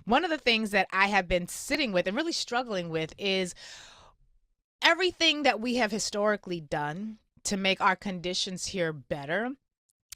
one of the things that I have been sitting with and really struggling with is everything that we have historically done to make our conditions here better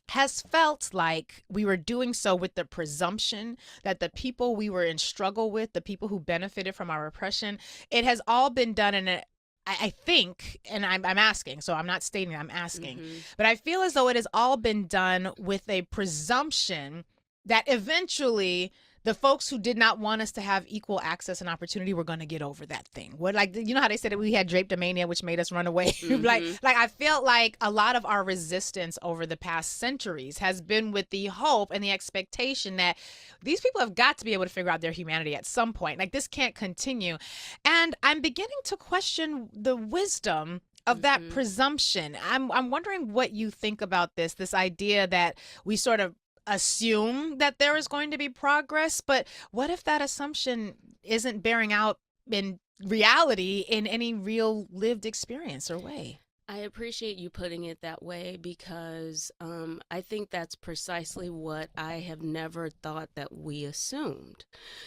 has felt like we were doing so with the presumption that the people we were in struggle with, the people who benefited from our oppression, it has all been done in a I think, and I'm asking, so I'm not stating, I'm asking, but I feel as though it has all been done with a presumption that eventually the folks who did not want us to have equal access and opportunity were going to get over that thing. What, like, you know how they said that we had drapetomania, which made us run away. like I felt like a lot of our resistance over the past centuries has been with the hope and the expectation that these people have got to be able to figure out their humanity at some point. Like, this can't continue. And I'm beginning to question the wisdom of that presumption. I'm wondering what you think about this idea that we sort of assume that there is going to be progress, but what if that assumption isn't bearing out in reality in any real lived experience or way? I appreciate you putting it that way because I think that's precisely what I have never thought that we assumed.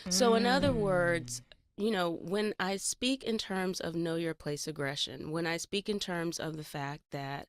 So, in other words, when I speak in terms of know your place aggression, when I speak in terms of the fact that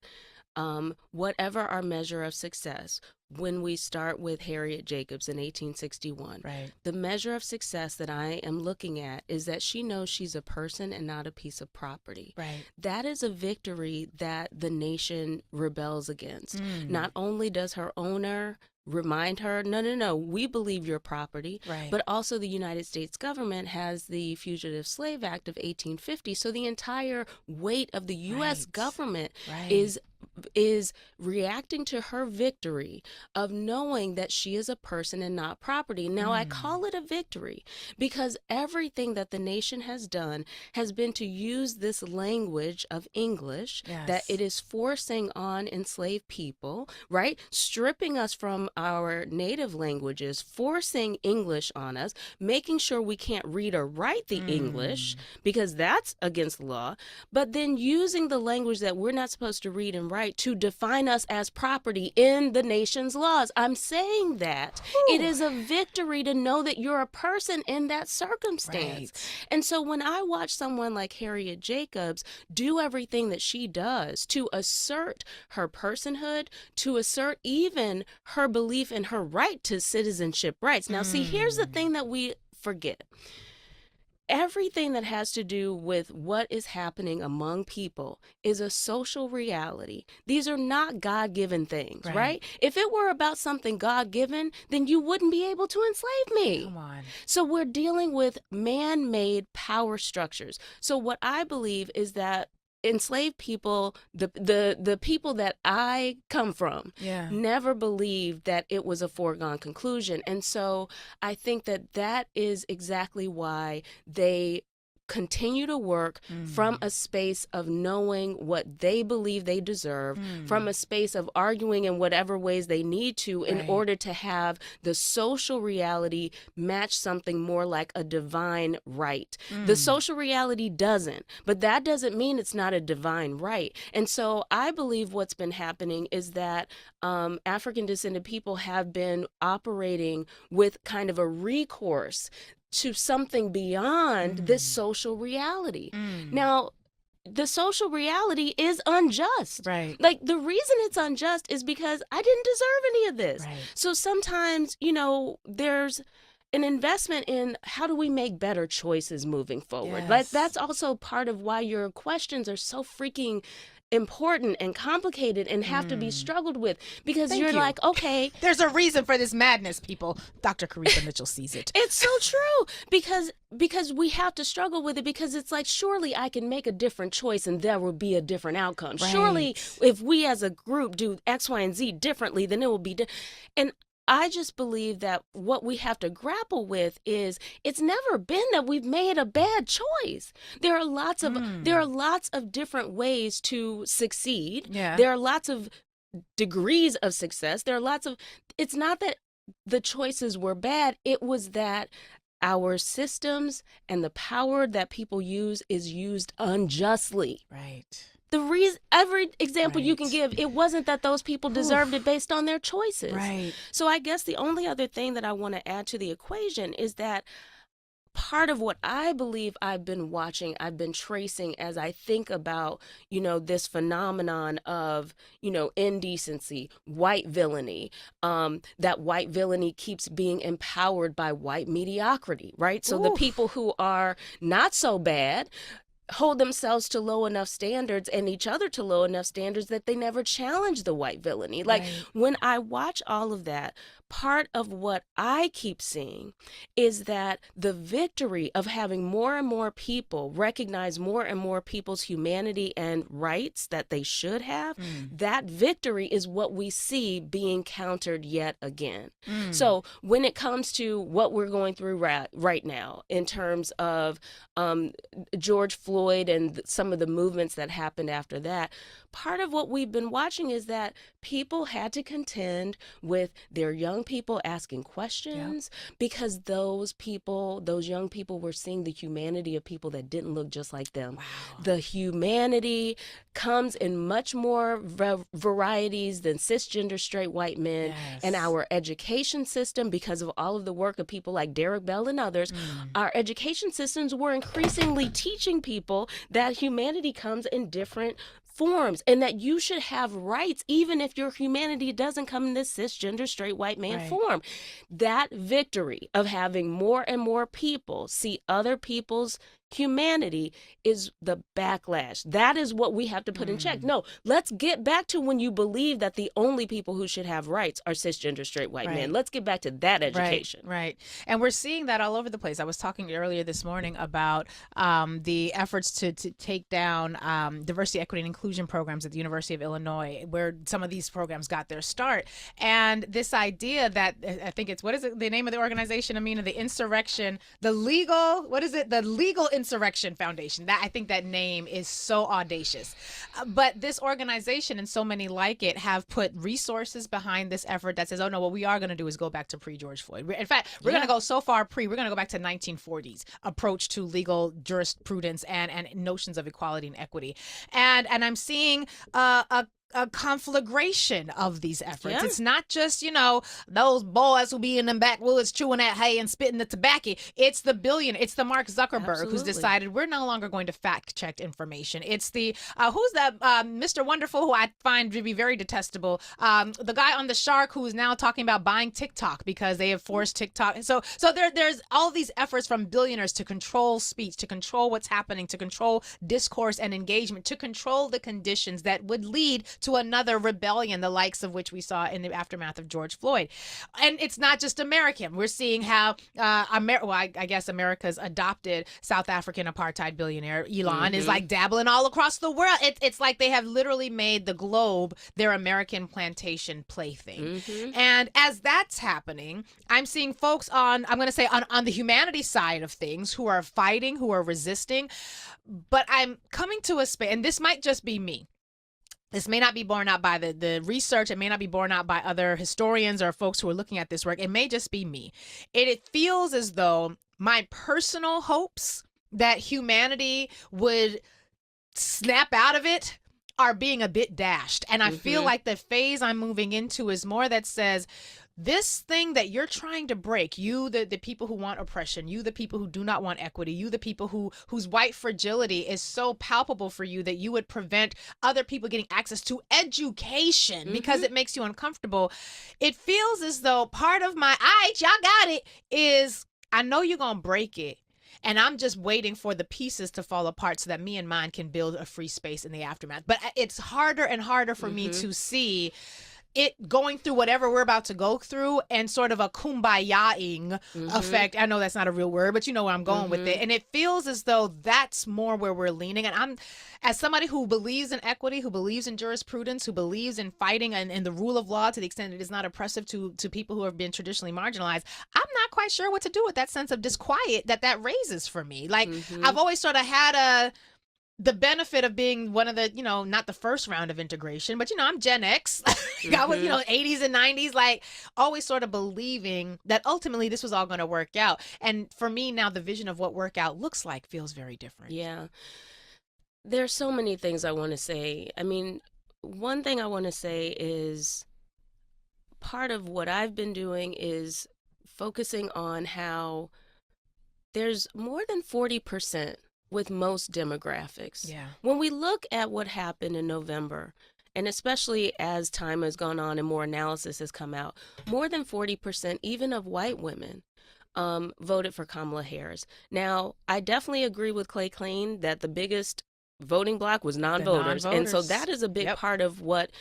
whatever our measure of success, when we start with Harriet Jacobs in 1861, Right. the measure of success that I am looking at is that she knows she's a person and not a piece of property. Right. That is a victory that the nation rebels against. Not only does her owner remind her, no, we believe your property, Right. but also the United States government has the Fugitive Slave Act of 1850. So the entire weight of the U.S. Right. government Right. is reacting to her victory of knowing that she is a person and not property. Now, I call it a victory because everything that the nation has done has been to use this language of English Yes. that it is forcing on enslaved people, right? Stripping us from our native languages, forcing English on us, making sure we can't read or write the English because that's against the law, but then using the language that we're not supposed to read and write to define us as property in the nation's laws. I'm saying that it is a victory to know that you're a person in that circumstance. Right. And so when I watch someone like Harriet Jacobs do everything that she does to assert her personhood, to assert even her belief in her right to citizenship rights. Now, see, here's the thing that we forget. Everything that has to do with what is happening among people is a social reality. These are not God-given things, right? If it were about something God-given, then you wouldn't be able to enslave me. Come on. So we're dealing with man-made power structures. So what I believe is that enslaved people, the people that I come from, never believed that it was a foregone conclusion. And so I think that that is exactly why they continue to work from a space of knowing what they believe they deserve, from a space of arguing in whatever ways they need to in order to have the social reality match something more like a divine right. The social reality doesn't, but that doesn't mean it's not a divine right. And so I believe what's been happening is that African descended people have been operating with kind of a recourse to something beyond this social reality. Now, the social reality is unjust. Right. Like, the reason it's unjust is because I didn't deserve any of this. Right. So sometimes, there's an investment in how do we make better choices moving forward. Like, that's also part of why your questions are so freaking important and complicated and have to be struggled with, because Thank you're you. like, okay, There's a reason for this madness, people. Dr. Koritha Mitchell sees it. it's so true because we have to struggle with it, because it's like, surely I can make a different choice and there will be a different outcome. Right. Surely if we as a group do X, Y, and Z differently, then it will be and I just believe that what we have to grapple with is it's never been that we've made a bad choice. There are lots of different ways to succeed. Yeah. There are lots of degrees of success. It's not that the choices were bad. It was that our systems and the power that people use is used unjustly. Right. every example you can give, it wasn't that those people deserved it based on their choices. Right. So I guess the only other thing that I want to add to the equation is that part of what I believe I've been watching, I've been tracing as I think about, this phenomenon of, indecency, white villainy, that white villainy keeps being empowered by white mediocrity, right? So the people who are not so bad hold themselves to low enough standards and each other to low enough standards that they never challenge the white villainy. Like, when I watch all of that, part of what I keep seeing is that the victory of having more and more people recognize more and more people's humanity and rights that they should have, that victory is what we see being countered yet again. So when it comes to what we're going through right now in terms of George Floyd and some of the movements that happened after that, part of what we've been watching is that people had to contend with their young people asking questions because those young people were seeing the humanity of people that didn't look just like them. The humanity comes in much more varieties than cisgender straight white men. And our education system, because of all of the work of people like Derek Bell and others, our education systems were increasingly teaching people that humanity comes in different forms and that you should have rights even if your humanity doesn't come in this cisgender straight white man form. That victory of having more and more people see other people's humanity is the backlash. That is what we have to put in check. No, let's get back to when you believe that the only people who should have rights are cisgender straight white men. Let's get back to that education. Right. And we're seeing that all over the place. I was talking earlier this morning about the efforts to take down diversity, equity, and inclusion programs at the University of Illinois, where some of these programs got their start. And this idea that, I think it's, what is it, the name of the organization, Amina? The Legal Insurrection Foundation. I think that name is so audacious. But this organization and so many like it have put resources behind this effort that says, oh no, what we are going to do is go back to pre-George Floyd. In fact, we're going to go so far we're going to go back to 1940s approach to legal jurisprudence and notions of equality and equity. And I'm seeing a conflagration of these efforts. It's not just, those boys who be in them backwoods chewing that hay and spitting the tobacco. It's the the Mark Zuckerberg who's decided we're no longer going to fact check information. It's the, who's that Mr. Wonderful, who I find to be very detestable. The guy on the Shark who's now talking about buying TikTok because they have forced TikTok. So there's all these efforts from billionaires to control speech, to control what's happening, to control discourse and engagement, to control the conditions that would lead to another rebellion, the likes of which we saw in the aftermath of George Floyd. And it's not just American. We're seeing how, I guess America's adopted South African apartheid billionaire Elon is like dabbling all across the world. It's like they have literally made the globe their American plantation plaything. And as that's happening, I'm seeing folks on the humanity side of things who are fighting, who are resisting. But I'm coming to a space, and this might just be me. This may not be borne out by the research. It may not be borne out by other historians or folks who are looking at this work. It may just be me. It feels as though my personal hopes that humanity would snap out of it are being a bit dashed. And I feel like the phase I'm moving into is more that says, this thing that you're trying to break, you, the people who want oppression, you, the people who do not want equity, you, the people whose white fragility is so palpable for you that you would prevent other people getting access to education because it makes you uncomfortable. It feels as though part of my, y'all got it, is I know you're going to break it. And I'm just waiting for the pieces to fall apart so that me and mine can build a free space in the aftermath. But it's harder and harder for me to see it going through whatever we're about to go through and sort of a kumbaya-ing effect. I know that's not a real word, but you know where I'm going with it. And it feels as though that's more where we're leaning. And I'm, as somebody who believes in equity, who believes in jurisprudence, who believes in fighting and the rule of law to the extent it is not oppressive to people who have been traditionally marginalized, I'm not quite sure what to do with that sense of disquiet that raises for me. Like, I've always sort of had the benefit of being one of the, not the first round of integration, but, I'm Gen X. I was, 80s and 90s, like always sort of believing that ultimately this was all going to work out. And for me now, the vision of what workout looks like feels very different. Yeah. There's so many things I want to say. I mean, one thing I want to say is part of what I've been doing is focusing on how there's more than 40% with most demographics. Yeah. When we look at what happened in November, and especially as time has gone on and more analysis has come out, more than 40%, even of white women, voted for Kamala Harris. Now, I definitely agree with Clay Clean that the biggest voting bloc was non-voters. And so that is a big part of what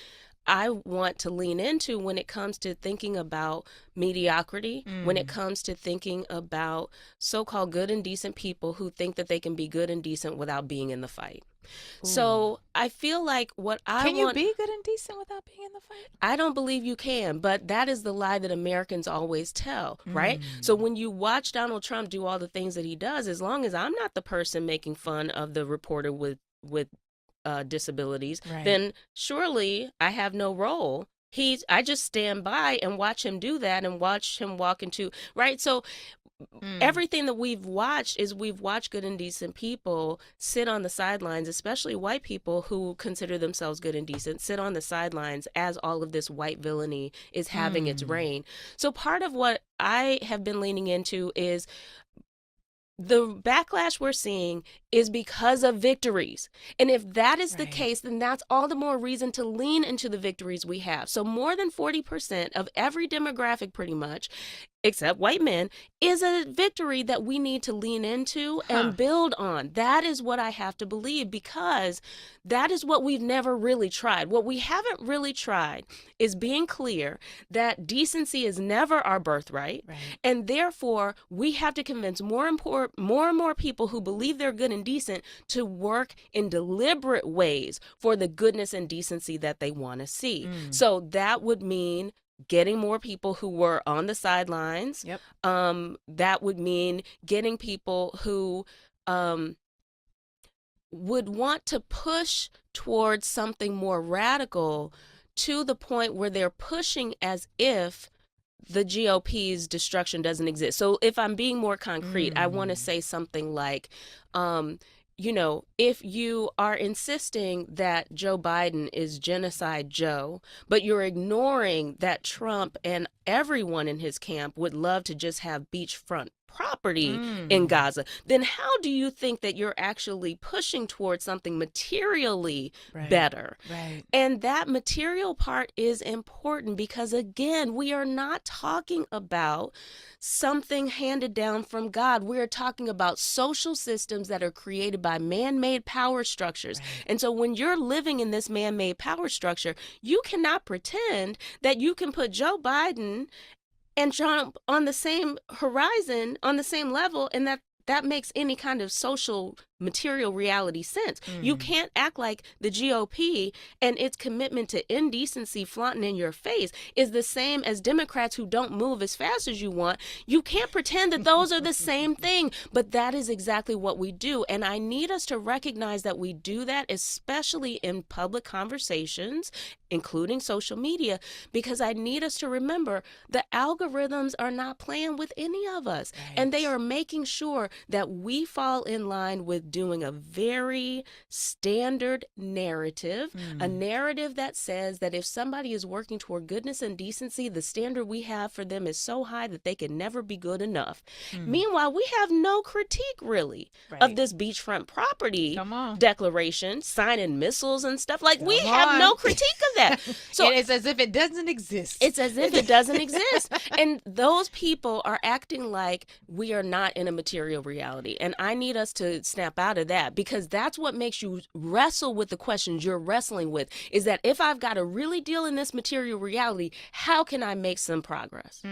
I want to lean into when it comes to thinking about mediocrity, when it comes to thinking about so-called good and decent people who think that they can be good and decent without being in the fight. Ooh. So I feel like what I Can you be good and decent without being in the fight? I don't believe you can, but that is the lie that Americans always tell, right? So when you watch Donald Trump do all the things that he does, as long as I'm not the person making fun of the reporter with disabilities, then surely I have no role. I just stand by and watch him do that and watch him walk into, right? So everything that we've watched good and decent people sit on the sidelines, especially white people who consider themselves good and decent, sit on the sidelines as all of this white villainy is having its reign. So part of what I have been leaning into is the backlash we're seeing is because of victories. And if that is the case, then that's all the more reason to lean into the victories we have. So more than 40% of every demographic, pretty much, except white men, is a victory that we need to lean into and build on. That is what I have to believe, because that is what we've never really tried. What we haven't really tried is being clear that decency is never our birthright. And therefore, we have to convince more and more people who believe they're good and decent to work in deliberate ways for the goodness and decency that they want to see. So that would mean getting more people who were on the sidelines. That would mean getting people who would want to push towards something more radical, to the point where they're pushing as if the GOP's destruction doesn't exist. So if I'm being more concrete, I want to say something like, you know, if you are insisting that Joe Biden is Genocide Joe, but you're ignoring that Trump and everyone in his camp would love to just have beachfront property in Gaza, then how do you think that you're actually pushing towards something materially better? And that material part is important because, again, we are not talking about something handed down from God. We are talking about social systems that are created by man-made power structures. And so when you're living in this man-made power structure, you cannot pretend that you can put Joe Biden and Trump on the same horizon, on the same level, and that makes any kind of social material reality sense. You can't act like the GOP and its commitment to indecency flaunting in your face is the same as Democrats who don't move as fast as you want. You can't pretend that those are the same thing, but that is exactly what we do. And I need us to recognize that we do that, especially in public conversations, including social media, because I need us to remember the algorithms are not playing with any of us, and they are making sure that we fall in line with doing a very standard narrative, a narrative that says that if somebody is working toward goodness and decency, the standard we have for them is so high that they can never be good enough. Meanwhile, we have no critique really of this beachfront property declaration, signing missiles and stuff. Like, we have no critique of that. So it's as if it doesn't exist. It's as if it doesn't exist. And those people are acting like we are not in a material reality. And I need us to snap out of that, because that's what makes you wrestle with the questions you're wrestling with, is that if I've got to really deal in this material reality, how can I make some progress?